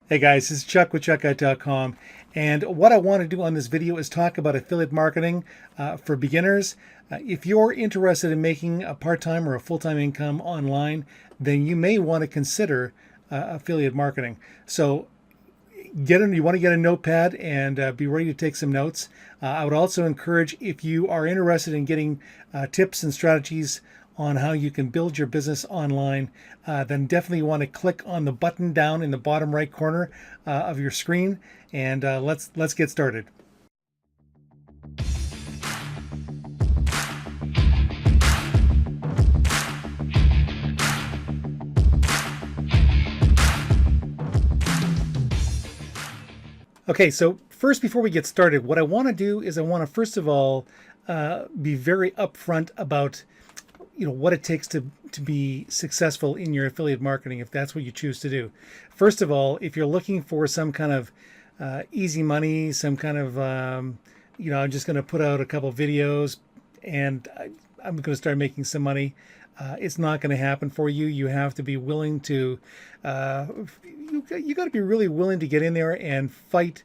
Hey guys, this is Chuck with ChuckGuett.com, and what I want to do on this video is talk about affiliate marketing for beginners. If you're interested in making a part-time or a full-time income online, then you may want to consider affiliate marketing. So you want to get a notepad and be ready to take some notes. I would also encourage, if you are interested in getting tips and strategies on how you can build your business online, then definitely want to click on the button down in the bottom right corner of your screen, and let's get started. Okay, so first, before we get started, what I want to do is I want to first of all be very upfront about what it takes to be successful in your affiliate marketing, if that's what you choose to do. First of all, if you're looking for some kind of easy money, some kind of I'm just going to put out a couple videos and I'm going to start making some money. It's not going to happen for you. You have to be willing to uh, you got to be really willing to get in there and fight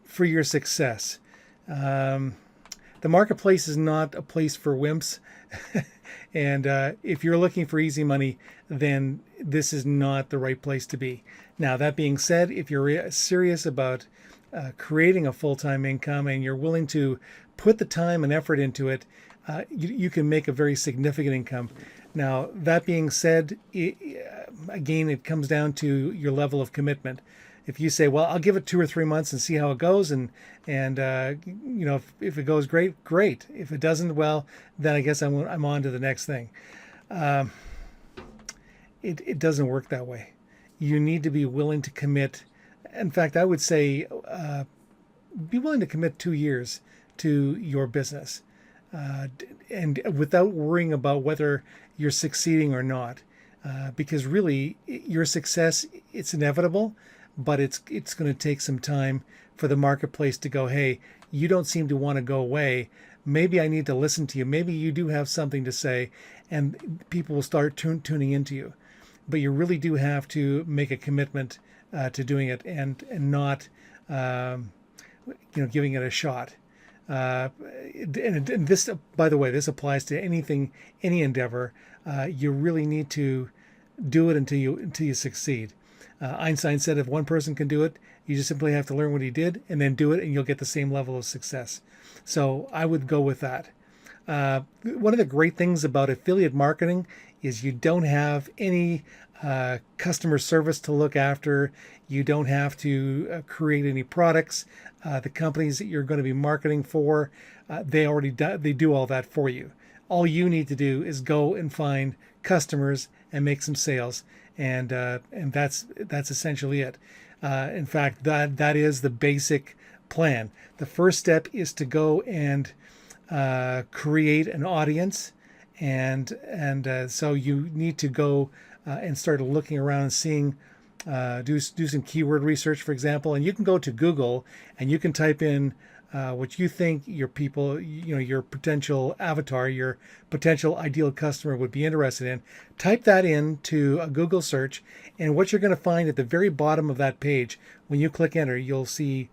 for your success. um, the marketplace is not a place for wimps. And if you're looking for easy money, then this is not the right place to be. Now, that being said, if you're serious about creating a full-time income and you're willing to put the time and effort into it, you can make a very significant income. Now, that being said, again, it comes down to your level of commitment. If you say, well, I'll give it 2 or 3 months and see how it goes, and if it goes great, great. If it doesn't, well, then I guess I'm on to the next thing. Um, it doesn't work that way. You need to be willing to commit. In fact, I would say be willing to commit 2 years to your business, and without worrying about whether you're succeeding or not, because really your success, it's inevitable, but it's going to take some time for the marketplace to go, hey, you don't seem to want to go away. Maybe I need to listen to you. Maybe you do have something to say, and people will start tuning into you. But you really do have to make a commitment to doing it, and not um, giving it a shot. And this, by the way, this applies to anything, any endeavor. You really need to do it until you succeed. Einstein said if one person can do it, you just simply have to learn what he did and then do it, and you'll get the same level of success. So I would go with that. One of the great things about affiliate marketing is you don't have any customer service to look after. You don't have to create any products. The companies that you're going to be marketing for, they do all that for you. All you need to do is go and find customers and make some sales, and that's essentially it. In fact, that is the basic plan. The first step is to go and create an audience, and so you need to go and start looking around and seeing, do some keyword research, for example. And you can go to Google and you can type in what you think your people, your potential avatar, your potential ideal customer would be interested in. Type that into a Google search, and what you're going to find at the very bottom of that page, when you click enter, you'll see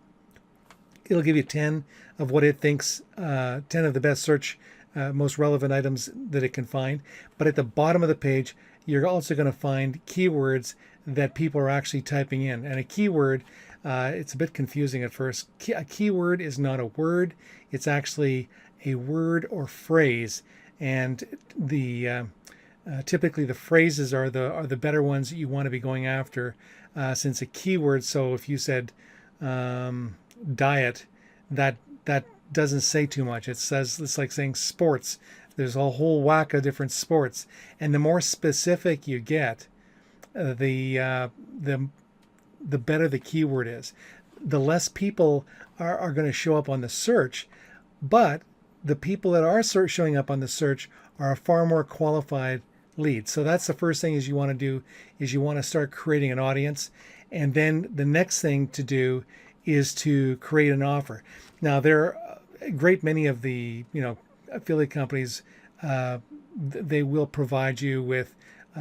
it'll give you 10 of what it thinks, 10 of the best search, most relevant items that it can find. But at the bottom of the page, you're also going to find keywords that people are actually typing in. And a keyword, it's a bit confusing at first. A keyword is not a word. It's actually a word or phrase. And typically the phrases are the better ones that you want to be going after, since a keyword. So if you said diet, that doesn't say too much. It's like saying sports. There's a whole whack of different sports, and the more specific you get, the better the keyword is. The less people are going to show up on the search, but the people that are showing up on the search are a far more qualified lead. So that's the first thing is you want to do is you want to start creating an audience, and then the next thing to do is to create an offer. Now, there are a great many of the affiliate companies. They will provide you with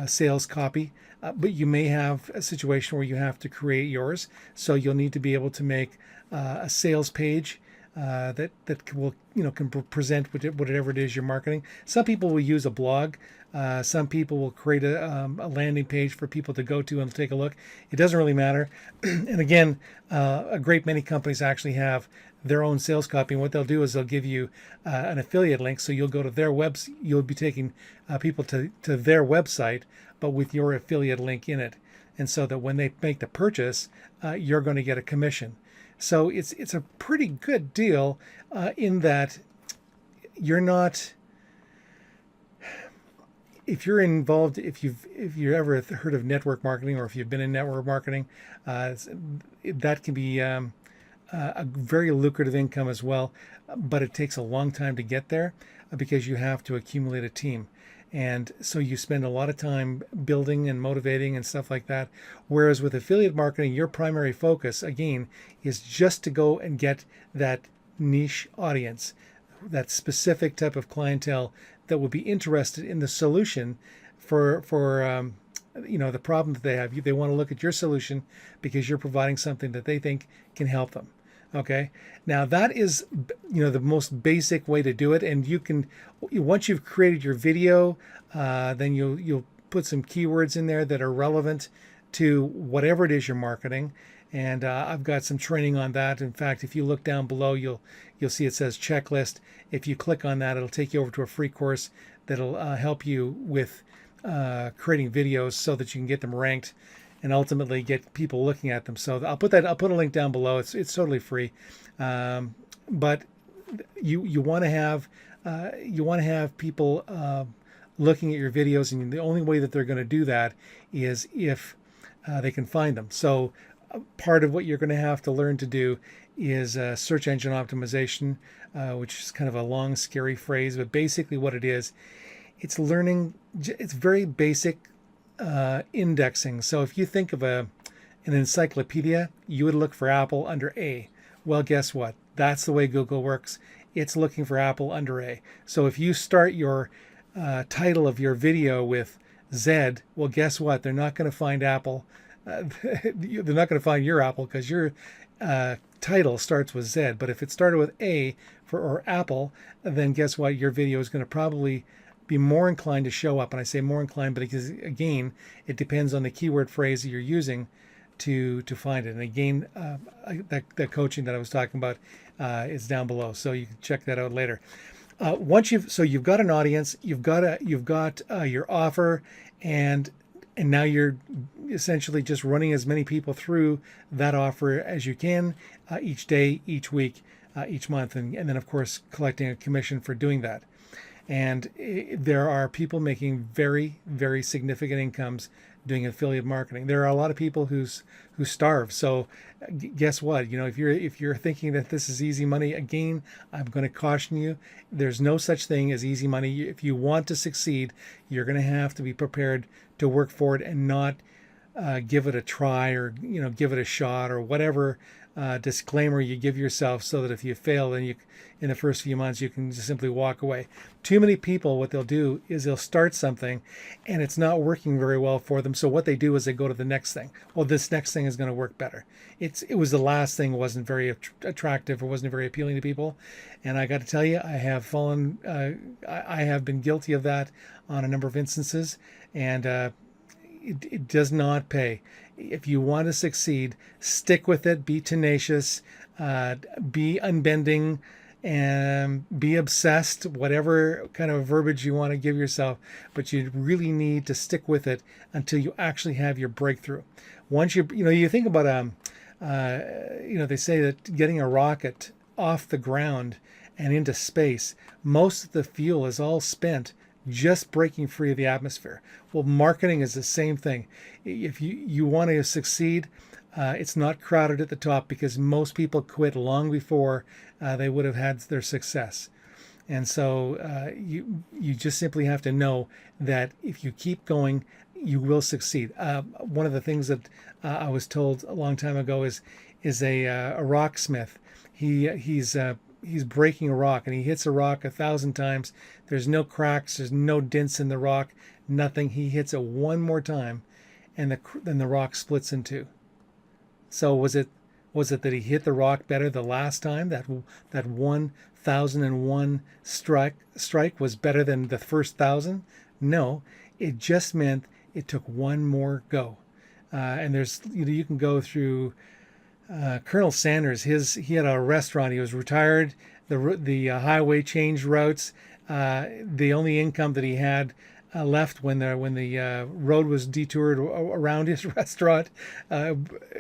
sales copy. but you may have a situation where you have to create yours. So you'll need to be able to make a sales page that will can present whatever it is you're marketing. Some people will use a blog. Some people will create a landing page for people to go to and take a look. It doesn't really matter. And again, a great many companies actually have their own sales copy. And what they'll do is they'll give you an affiliate link. So you'll go to their website. You'll be taking people to their website, but with your affiliate link in it. And so that when they make the purchase, you're going to get a commission. So it's a pretty good deal in that you're not. If you're involved, if you've ever heard of network marketing, or if you've been in network marketing, that can be a very lucrative income as well. But it takes a long time to get there because you have to accumulate a team. And so you spend a lot of time building and motivating and stuff like that. Whereas with affiliate marketing, your primary focus, again, is just to go and get that niche audience, that specific type of clientele that will be interested in the solution for the problem that they have. They want to look at your solution because you're providing something that they think can help them. Okay. Now that is, the most basic way to do it. And you can, once you've created your video, then you'll put some keywords in there that are relevant to whatever it is you're marketing. And I've got some training on that. In fact, if you look down below, you'll see it says checklist. If you click on that, it'll take you over to a free course that'll help you with creating videos so that you can get them ranked and ultimately get people looking at them. So I'll put a link down below. It's totally free, but you want to have people looking at your videos, and the only way that they're going to do that is if they can find them. So part of what you're going to have to learn to do is search engine optimization, which is kind of a long, scary phrase, but basically what it is, it's very basic indexing. So if you think of an encyclopedia, you would look for Apple under A. Well, guess what? That's the way Google works. It's looking for Apple under A. So if you start your title of your video with Z, well, guess what? They're not going to find Apple. They're not going to find your Apple because your title starts with Z. But if it started with A or Apple, then guess what? Your video is going to probably be more inclined to show up. And I say more inclined, but because again, it depends on the keyword phrase that you're using to find it. And again, that coaching that I was talking about is down below, so you can check that out later. Once you've got an audience, you've got your offer, and now you're essentially just running as many people through that offer as you can each day, each week, each month, and then of course collecting a commission for doing that. And there are people making very, very significant incomes doing affiliate marketing. There are a lot of people who starve. So guess what? If you're thinking that this is easy money, again, I'm going to caution you. There's no such thing as easy money. If you want to succeed, you're going to have to be prepared to work for it and not give it a try or give it a shot or whatever disclaimer you give yourself, so that if you fail, then in the first few months you can just simply walk away. Too many people, what they'll do is they'll start something and it's not working very well for them. So what they do is they go to the next thing. Well, this next thing is going to work better. It was the last thing wasn't very attractive or wasn't very appealing to people. And I got to tell you, I have been guilty of that on a number of instances, and it does not pay. If you want to succeed, stick with it, be tenacious, be unbending, and be obsessed, whatever kind of verbiage you want to give yourself, but you really need to stick with it until you actually have your breakthrough. Once you think about, they say that getting a rocket off the ground and into space, most of the fuel is all spent just breaking free of the atmosphere. Well, marketing is the same thing. If you want to succeed, it's not crowded at the top, because most people quit long before they would have had their success. And so you just simply have to know that if you keep going, you will succeed. One of the things that I was told a long time ago is a rocksmith. He's breaking a rock, and he hits a rock 1,000 times. There's no cracks, there's no dents in the rock, nothing. He hits it one more time, and then the rock splits in two. So was it that he hit the rock better the last time? That 1,001 strike was better than the first 1,000? No, it just meant it took one more go. And there's, you can go through Colonel Sanders. He had a restaurant. He was retired. The highway changed routes. The only income that he had left when the road was detoured around his restaurant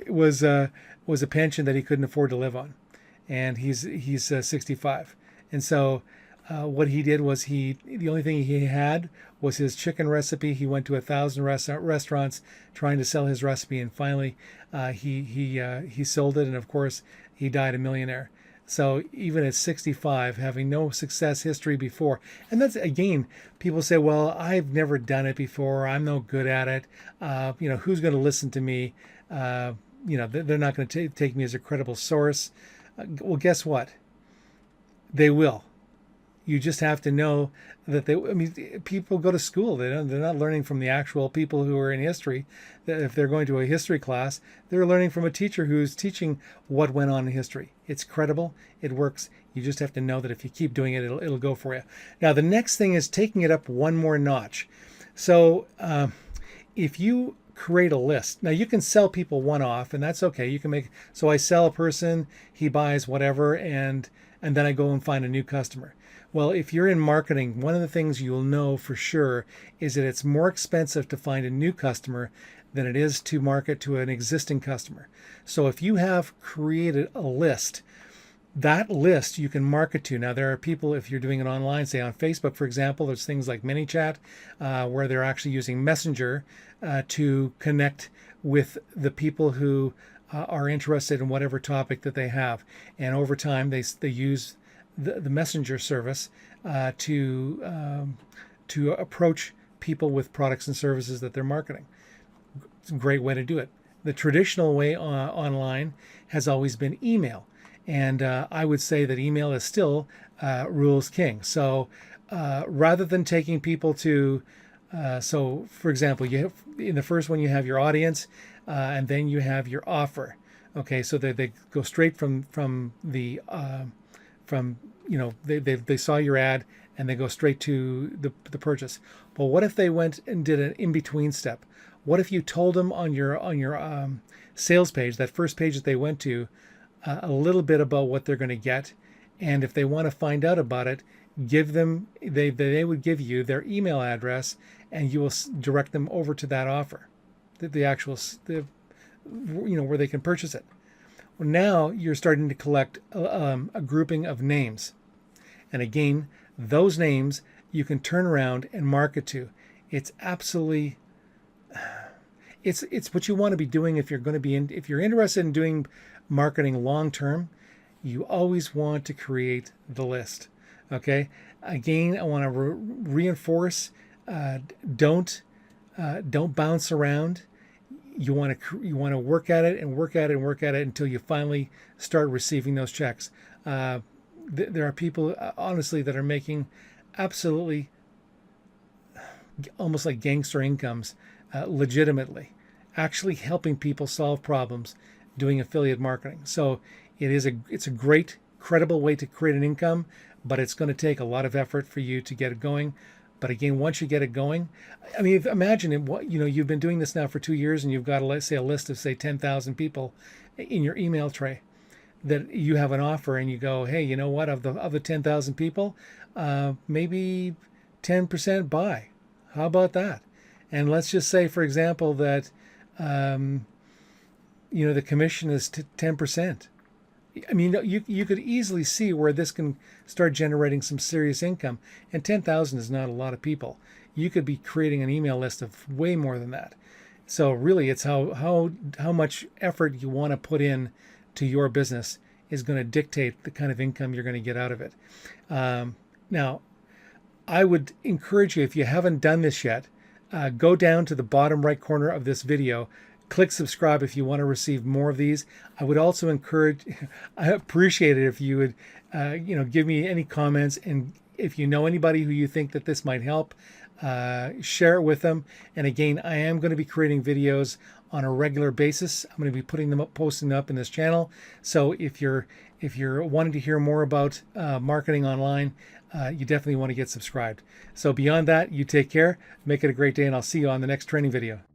was a pension that he couldn't afford to live on, and he's 65, and so what he did was the only thing he had was his chicken recipe. He went to 1,000 restaurants trying to sell his recipe, and finally he sold it, and of course he died a millionaire. So even at 65, having no success history before, and that's, again, people say, well, I've never done it before. I'm no good at it. Who's going to listen to me? They're not going to take me as a credible source. Well, guess what? They will. You just have to know that people go to school. They're not learning from the actual people who are in history. If they're going to a history class, they're learning from a teacher who's teaching what went on in history. It's credible. It works. You just have to know that if you keep doing it, it'll go for you. Now, the next thing is taking it up one more notch. So if you create a list, now you can sell people one-off, and that's okay. You can so I sell a person, he buys whatever, and then I go and find a new customer. Well, if you're in marketing, one of the things you'll know for sure is that it's more expensive to find a new customer than it is to market to an existing customer. So if you have created a list, that list you can market to. Now, there are people, if you're doing it online, say on Facebook, for example, there's things like ManyChat, where they're actually using Messenger to connect with the people who are interested in whatever topic that they have. And over time, they use the messenger service to approach people with products and services that they're marketing. It's a great way to do it. The traditional way online has always been email, and I would say that email is still rules king. So rather than taking people to so for example, in the first one you have your audience, and then you have your offer. Okay, so they go straight from the they saw your ad and they go straight to the purchase. But what if they went and did an in-between step? What if you told them on your sales page, that first page that they went to, a little bit about what they're going to get, and if they want to find out about it, give them they would give you their email address, and you will direct them over to that offer, where they can purchase it. Well, now you're starting to collect a grouping of names. And again, those names you can turn around and market to. It's absolutely, it's what you want to be doing if you're going to be if you're interested in doing marketing long term. You always want to create the list. Okay. Again, I want to reinforce: don't bounce around. You want to work at it and work at it and work at it until you finally start receiving those checks. There are people, honestly, that are making absolutely almost like gangster incomes, legitimately, actually helping people solve problems doing affiliate marketing. So it's a great, credible way to create an income, but it's going to take a lot of effort for you to get it going. But again, once you get it going, I mean, imagine you've been doing this now for 2 years, and you've got, let's say, a list of, say, 10,000 people in your email tray that you have an offer, and you go, hey, you know what? Of the 10,000 people, maybe 10% buy. How about that? And let's just say, for example, that the commission is 10%. I mean, you could easily see where this can start generating some serious income. And 10,000 is not a lot of people. You could be creating an email list of way more than that. So really, it's how much effort you want to put in to your business is going to dictate the kind of income you're going to get out of it. Now, I would encourage you, if you haven't done this yet, go down to the bottom right corner of this video. Click subscribe if you want to receive more of these. I would also I appreciate it if you would, give me any comments, and if you know anybody who you think that this might help, share it with them. And again, I am going to be creating videos on a regular basis. I'm going to be putting them up, posting them up in this channel. So if you're wanting to hear more about marketing online, you definitely want to get subscribed. So beyond that, you take care, make it a great day, and I'll see you on the next training video.